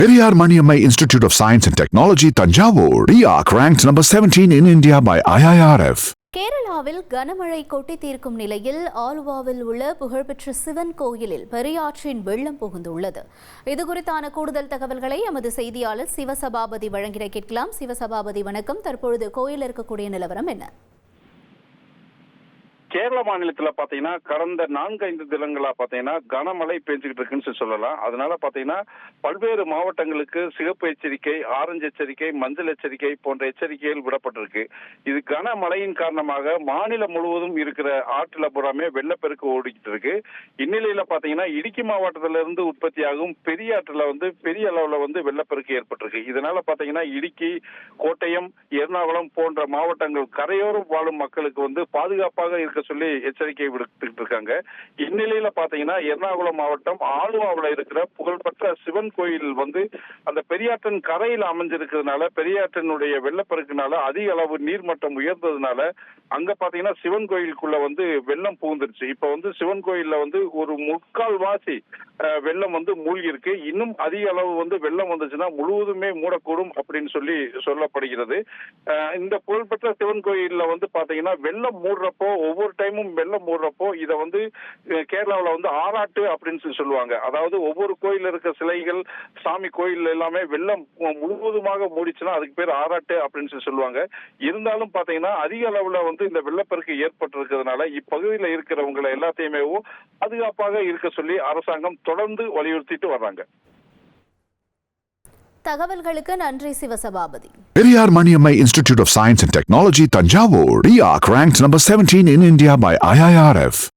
Periyar Maniammai Institute of Science and Technology, Tanjavur, RIAC ranked number 17 in India by IIRF. கேரளாவில் கனமழை கொட்டி தீர்க்கும் நிலையில் ஆலுவாவில் உள்ள புகழ்பெற்ற சிவன் கோயிலில் பெரியாற்றின் வெள்ளம் புகுந்துள்ளது. இதுகுறித்தான கூடுதல் தகவல்களை எமது செய்தியாளர் சிவசபாபதி வழங்கிட கேட்கலாம். சிவசபாபதி வணக்கம். தற்பொழுது கோயில் இருக்கக்கூடிய நிலவரம் என்ன? கேரள மாநிலத்துல பாத்தீங்கன்னா கடந்த 4-5 தினங்களா பாத்தீங்கன்னா கனமழை பெஞ்சுக்கிட்டு இருக்குன்னு சொல்லலாம். அதனால பாத்தீங்கன்னா பல்வேறு மாவட்டங்களுக்கு சிகப்பு எச்சரிக்கை, ஆரஞ்சு எச்சரிக்கை, மஞ்சள் எச்சரிக்கை போன்ற எச்சரிக்கைகள் விடப்பட்டிருக்கு. இது கனமழையின் காரணமாக மாநிலம் முழுவதும் இருக்கிற ஆற்றுல புறாமே வெள்ளப்பெருக்கு ஓடிக்கிட்டு இருக்கு. இந்நிலையில பாத்தீங்கன்னா இடுக்கி மாவட்டத்தில இருந்து உற்பத்தியாகும் பெரிய ஆற்றுல பெரிய அளவுல வெள்ளப்பெருக்கு ஏற்பட்டிருக்கு. இதனால பாத்தீங்கன்னா இடுக்கி, கோட்டயம், எர்ணாகுளம் போன்ற மாவட்டங்கள் கரையோரம் வாழும் மக்களுக்கு பாதுகாப்பாக இருக்க சொல்லி எச்சரிக்கை விடுத்துட்டு இருக்காங்க. இந்நிலையில பாத்தீங்கன்னா எர்ணாகுளம் மாவட்டம் ஆலுவாவில் இருக்கிற புகழ்பெற்ற சிவன் கோயில் அந்த பெரியாற்றின் கரையில் அமைஞ்சிருக்கிறதுனால பெரியாற்றினுடைய வெள்ளப்பெருக்குனால அதிக அளவு நீர்மட்டம் உயர்ந்ததுனால அங்க பாத்தீங்கன்னா சிவன் கோயிலுக்குள்ள வெள்ளம் புகுந்துருச்சு. இப்ப சிவன் கோயில்ல ஒரு முக்கால்வாசி வெள்ளம் மூழ்கி இருக்கு. இன்னும் அதிக அளவு வெள்ளம் வந்துச்சுன்னா முழுவதுமே மூடக்கூடும் அப்படின்னு சொல்லப்படுகிறது. இந்த புகழ்பெற்ற சிவன் கோயில்ல பாத்தீங்கன்னா வெள்ளம் மூடுறப்போ ஒவ்வொரு டைமும் வெள்ளம் மூடுறப்போ இதை கேரளாவில் ஆராட்டு அப்படின்னு சொல்லுவாங்க. அதாவது ஒவ்வொரு கோயில் இருக்க சிலைகள், சாமி கோயில் எல்லாமே வெள்ளம் முழுவதுமாக மூடிச்சுன்னா அதுக்கு பேர் ஆராட்டு அப்படின்னு சொல்லுவாங்க. இருந்தாலும் பாத்தீங்கன்னா அதிக அளவுல இந்த வெள்ளப்பெருக்கு ஏற்பட்டிருக்கிறதுனால இப்பகுதியில் இருக்கிறவங்களை எல்லாத்தையுமே பாதுகாப்பாக இருக்க சொல்லி அரசாங்கம் தொடர்ந்து வலியுறுத்திட்டு வர்றாங்க. தகவல்களுக்கு நன்றி Sivasabapathi. Periyar Maniammai Institute of Science and Technology, Tanjavur, RIAC ranked number 17 in India by IIRF.